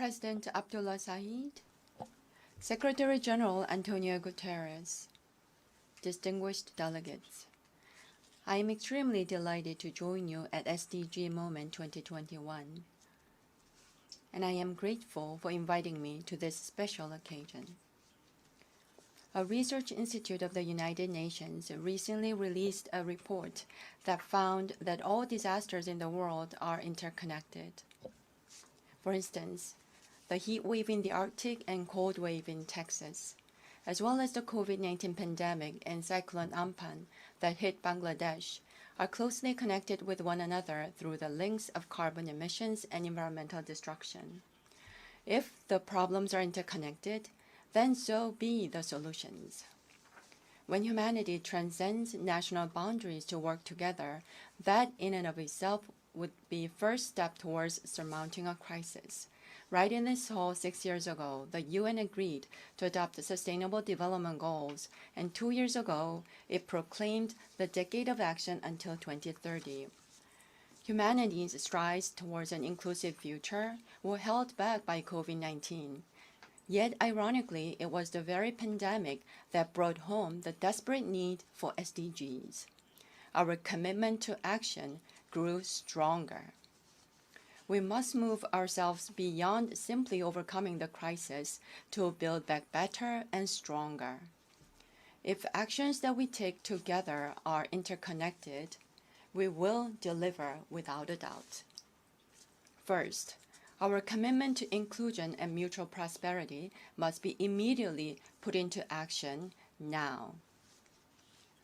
President Abdullah Saeed, Secretary General Antonio Guterres, distinguished delegates, I am extremely delighted to join you at SDG Moment 2021, and I am grateful for inviting me to this special occasion. A research institute of the United Nations recently released a report that found that all disasters in the world are interconnected. For instance, the heat wave in the Arctic and cold wave in Texas, as well as the COVID-19 pandemic and Cyclone Amphan that hit Bangladesh, are closely connected with one another through the links of carbon emissions and environmental destruction. If the problems are interconnected, then so be the solutions. When humanity transcends national boundaries to work together, that in and of itself would be first step towards surmounting a crisis. Right in this hall 6 years ago, the UN agreed to adopt the Sustainable Development Goals, and 2 years ago, it proclaimed the Decade of Action until 2030. Humanity's strides towards an inclusive future were held back by COVID-19. Yet, ironically, it was the very pandemic that brought home the desperate need for SDGs. Our commitment to action grew stronger. We must move ourselves beyond simply overcoming the crisis to build back better and stronger. If actions that we take together are interconnected, we will deliver without a doubt. First, our commitment to inclusion and mutual prosperity must be immediately put into action now.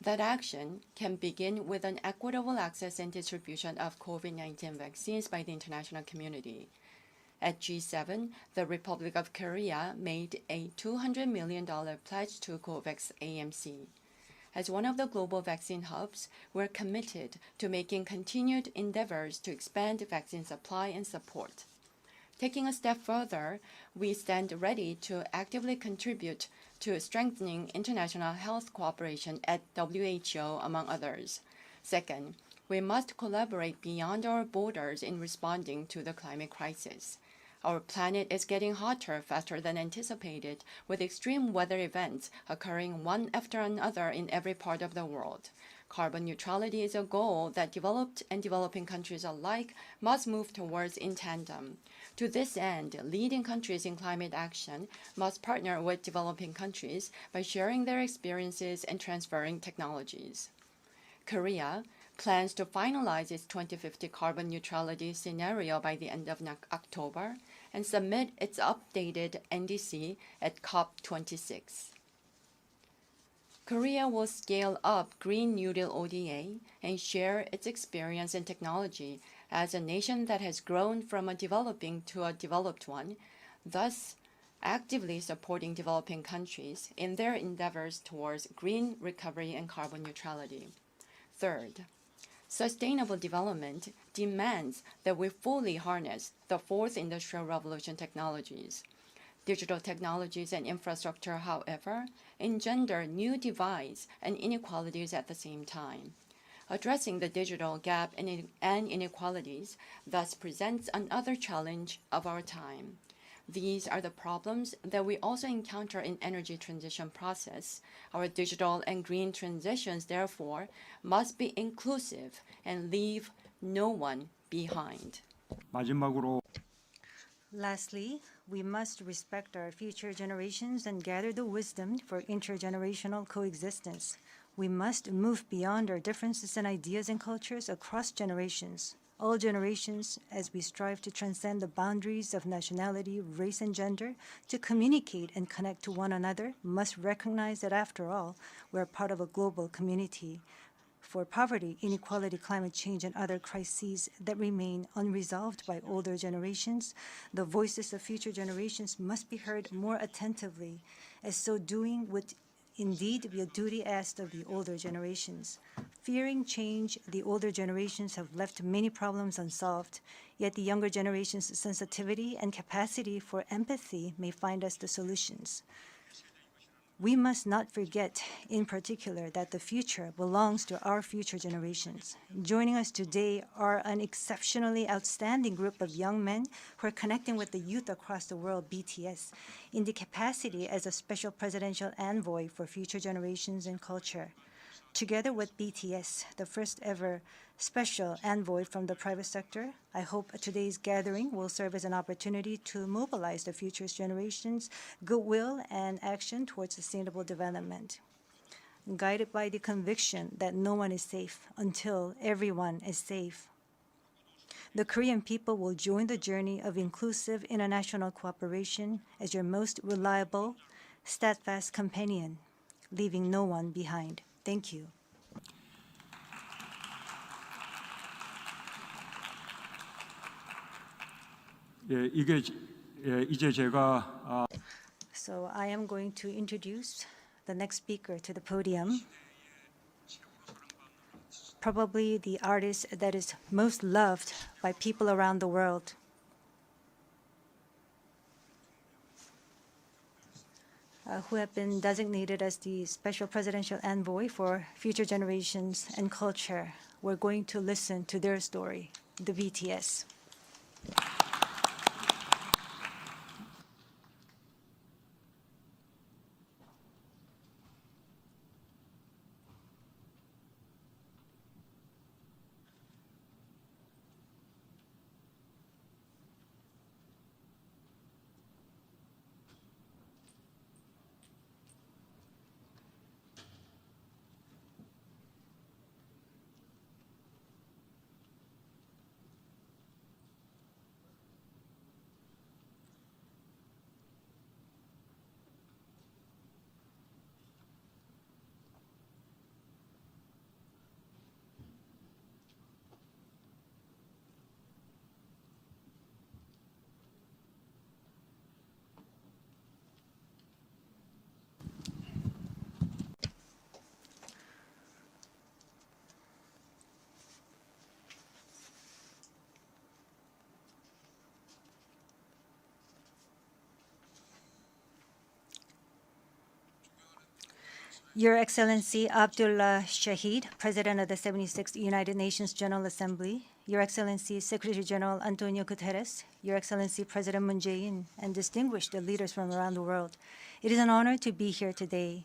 That action can begin with an equitable access and distribution of COVID-19 vaccines by the international community. At G7, the Republic of Korea made a $200 million pledge to COVAX AMC. As one of the global vaccine hubs, we're committed to making continued endeavors to expand vaccine supply and support. Taking a step further, we stand ready to actively contribute to strengthening international health cooperation at WHO, among others. Second, we must collaborate beyond our borders in responding to the climate crisis. Our planet is getting hotter faster than anticipated, with extreme weather events occurring one after another in every part of the world. Carbon neutrality is a goal that developed and developing countries alike must move towards in tandem. To this end, leading countries in climate action must partner with developing countries by sharing their experiences and transferring technologies. Korea plans to finalize its 2050 carbon neutrality scenario by the end of October and submit its updated NDC at COP26. Korea will scale up Green New Deal ODA and share its experience and technology as a nation that has grown from a developing to a developed one, thus actively supporting developing countries in their endeavors towards green recovery and carbon neutrality. Third, sustainable development demands that we fully harness the fourth industrial revolution technologies. Digital technologies and infrastructure, however, engender new divides and inequalities at the same time. Addressing the digital gap and inequalities thus presents another challenge of our time. These are the problems that we also encounter in energy transition process. Our digital and green transitions, therefore, must be inclusive and leave no one behind. 마지막으로 Lastly, we must respect our future generations and gather the wisdom for intergenerational coexistence. We must move beyond our differences in ideas and cultures across generations. All generations, as we strive to transcend the boundaries of nationality, race, and gender, to communicate and connect to one another, must recognize that, after all, we are part of a global community. For poverty, inequality, climate change, and other crises that remain unresolved by older generations, the voices of future generations must be heard more attentively, as so doing would indeed be a duty asked of the older generations. Fearing change, the older generations have left many problems unsolved, yet the younger generation's sensitivity and capacity for empathy may find us the solutions. We must not forget, in particular, that the future belongs to our future generations. Joining us today are an exceptionally outstanding group of young men who are connecting with the youth across the world, BTS, in the capacity as a special presidential envoy for future generations and culture. Together with BTS, the first ever special envoy from the private sector, I hope today's gathering will serve as an opportunity to mobilize the future's generations' goodwill and action towards sustainable development. Guided by the conviction that no one is safe until everyone is safe, the Korean people will join the journey of inclusive international cooperation as your most reliable, steadfast companion, leaving no one behind. Thank you. 예, 이제 제가 So I am going to introduce the next speaker to the podium. Probably the artist that is most loved by people around the world. Who have been designated as the special presidential envoy for future generations and culture. We're going to listen to their story, the BTS. Your Excellency Abdullah Shahid, President of the 76th United Nations General Assembly, Your Excellency Secretary General Antonio Guterres, Your Excellency President Moon Jae-in, and distinguished leaders from around the world, it is an honor to be here today,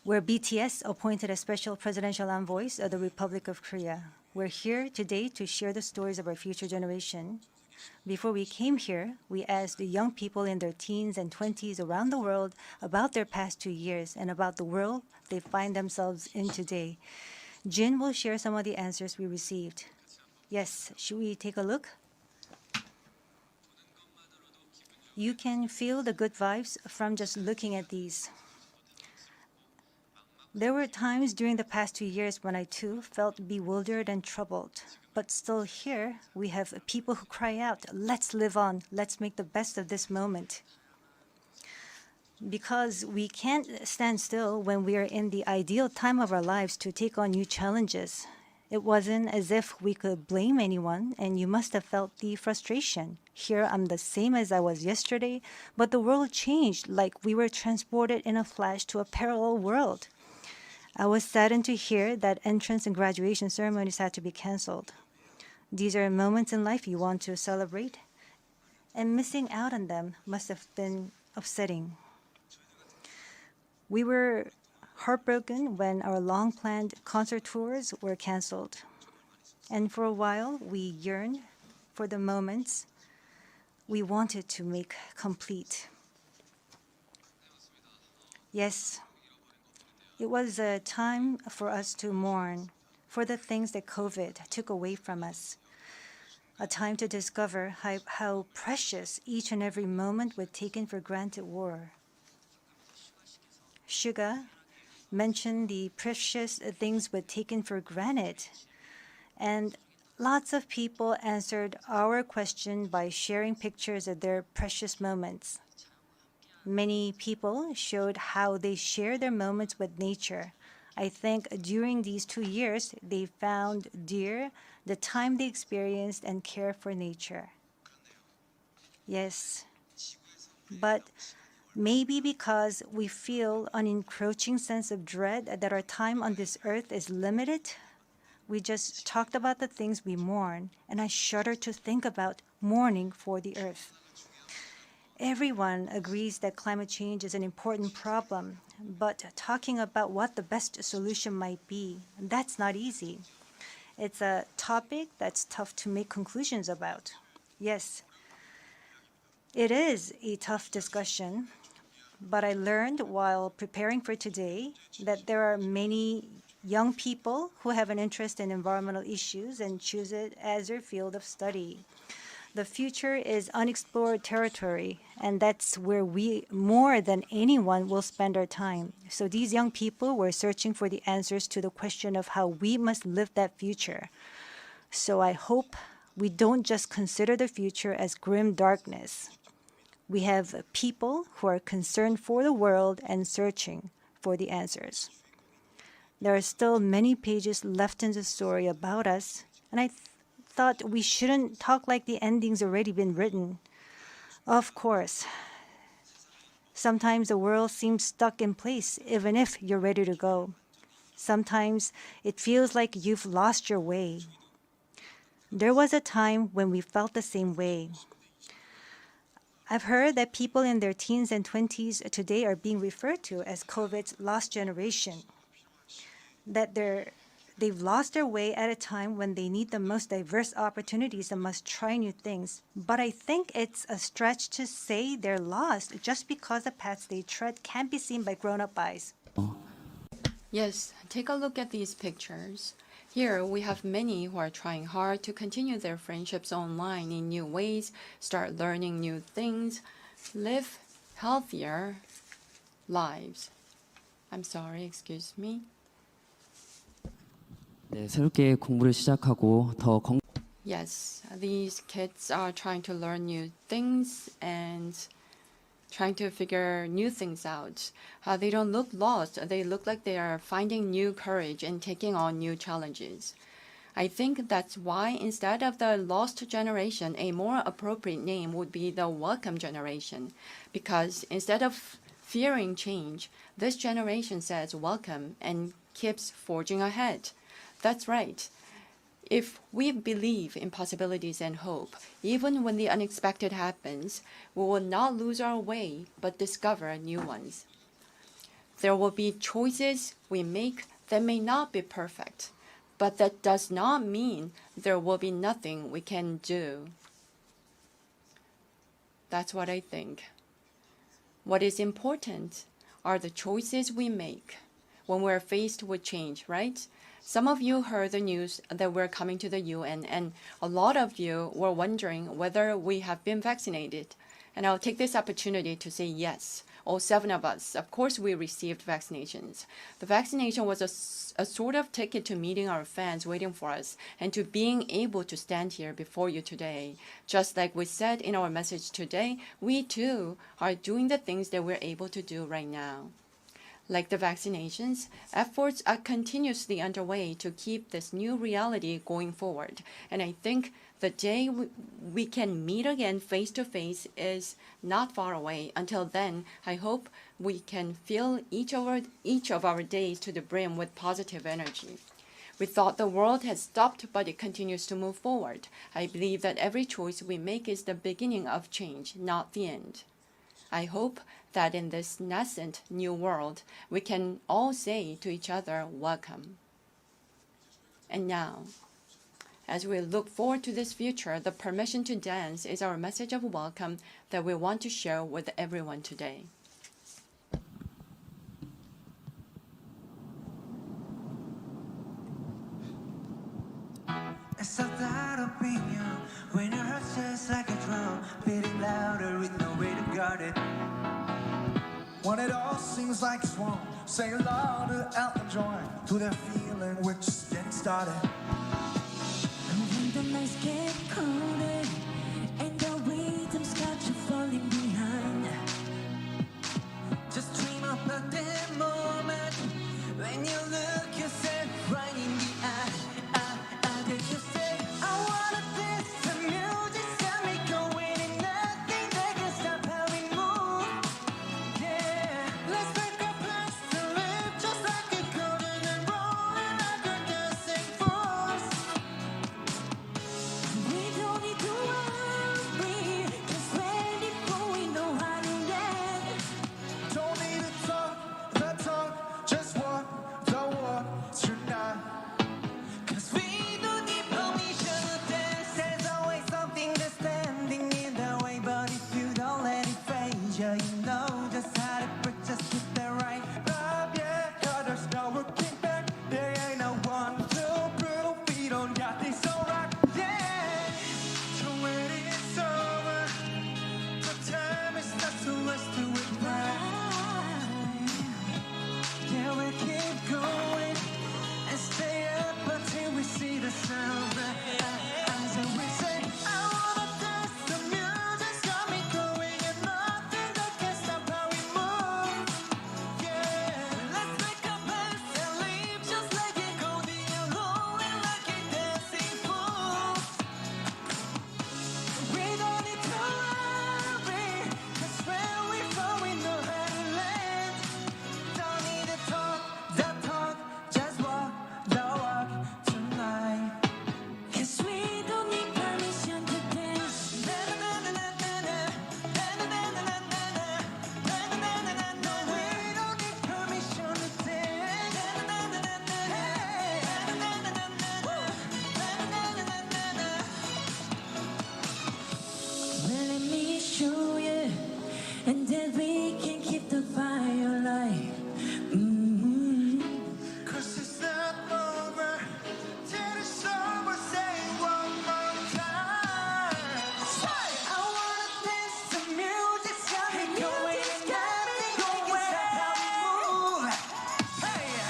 where BTS appointed as special presidential envoys of the Republic of Korea. We're here today to share the stories of our future generation. Before we came here, we asked the young people in their teens and 20s around the world about their past 2 years and about the world they find themselves in today. Jin will share some of the answers we received. Yes, should we take a look? You can feel the good vibes from just looking at these. There were times during the past 2 years when I too felt bewildered and troubled. But still here, we have people who cry out, let's live on, let's make the best of this moment. Because we can't stand still when we are in the ideal time of our lives to take on new challenges. It wasn't as if we could blame anyone, and you must have felt the frustration. Here I'm the same as I was yesterday, but the world changed like we were transported in a flash to a parallel world. I was saddened to hear that entrance and graduation ceremonies had to be canceled. These are moments in life you want to celebrate, and missing out on them must have been upsetting. We were heartbroken when our long-planned concert tours were canceled. And for a while, we yearned for the moments we wanted to make complete. Yes, it was a time for us to mourn for the things that COVID took away from us. A time to discover how precious each and every moment we taken for granted were. Suga mentioned the precious things we'd taken for granted, and lots of people answered our question by sharing pictures of their precious moments. Many people showed how they share their moments with nature. I think during these 2 years, they found dear the time they experienced and care for nature. Yes, but Maybe because we feel an encroaching sense of dread that our time on this earth is limited. We just talked about the things we mourn, and I shudder to think about mourning for the earth. Everyone agrees that climate change is an important problem, but talking about what the best solution might be, that's not easy. It's a topic that's tough to make conclusions about. Yes, it is a tough discussion, but I learned while preparing for today that there are many young people who have an interest in environmental issues and choose it as their field of study. The future is unexplored territory, and that's where we, more than anyone, will spend our time. So these young people were searching for the answers to the question of how we must live that future. So I hope we don't just consider the future as grim darkness. We have people who are concerned for the world and searching for the answers. There are still many pages left in the story about us, and I thought we shouldn't talk like the ending's already been written. Of course, sometimes the world seems stuck in place even if you're ready to go. Sometimes it feels like you've lost your way. There was a time when we felt the same way. I've heard that people in their teens and 20s today are being referred to as COVID's lost generation, that they've lost their way at a time when they need the most diverse opportunities and must try new things. But I think it's a stretch to say they're lost just because the paths they tread can't be seen by grown-up eyes. Yes, take a look at these pictures. Here we have many who are trying hard to continue their friendships online in new ways, start learning new things, live healthier lives. I'm sorry, excuse me. 네, 새롭게 공부를 시작하고 더 Yes, these kids are trying to learn new things and trying to figure new things out. They don't look lost. They look like they are finding new courage and taking on new challenges. I think that's why instead of the lost generation, a more appropriate name would be the welcome generation. Because instead of fearing change, this generation says welcome and keeps forging ahead. That's right. If we believe in possibilities and hope, even when the unexpected happens, we will not lose our way, but discover new ones. There will be choices we make that may not be perfect, but that does not mean there will be nothing we can do. That's what I think. What is important are the choices we make when we're faced with change, right? Some of you heard the news that we're coming to the UN, and a lot of you were wondering whether we have been vaccinated. And I'll take this opportunity to say yes. All 7 of us, of course, we received vaccinations. The vaccination was a sort of ticket to meeting our fans waiting for us and to being able to stand here before you today. Just like we said in our message today, we too are doing the things that we're able to do right now. Like the vaccinations, efforts are continuously underway to keep this new reality going forward. And I think the day we can meet again face to face is not far away. Until then, I hope we can fill each of our days to the brim with positive energy. We thought the world had stopped, but it continues to move forward. I believe that every choice we make is the beginning of change, not the end. I hope that in this nascent new world, we can all say to each other, welcome. And now, as we look forward to this future, the permission to dance is our message of welcome that we want to share with everyone today. It's a thought of being young when your heart's just like a drum, beating louder with no way to guard it. When it all seems like it's wrong, sing along to Elton John, to their feeling we're just getting started. And when the nights get colder and the rhythms got you falling behind, Just dream about that moment when you look yourself right in the eye. Did you say, I wanna dance to music, got me going, and nothing that can stop how we move. and then we can keep the fire alive. Cause it's not over till it's over. Say it one more time. I wanna dance to music, got me going, and nothing can stop how we move. Hey,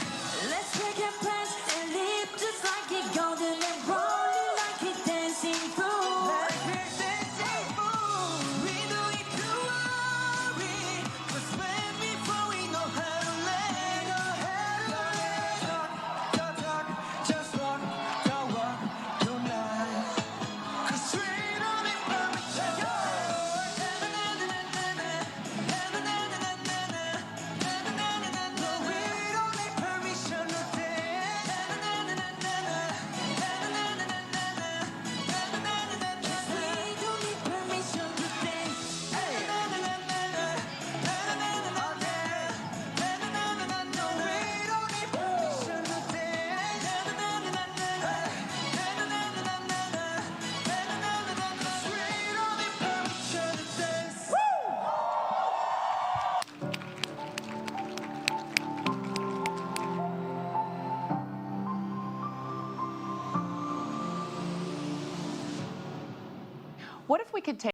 Let's make a plans and live just like it golden and rolling like it dancing through. like we're dancing fool. We don't need to worry, 'cause when before we know how to let go. Talk, just walk the walk tonight. 'Cause we don't need permission. No, we don't need permission to dance. We don't need permission to dance. What if we could take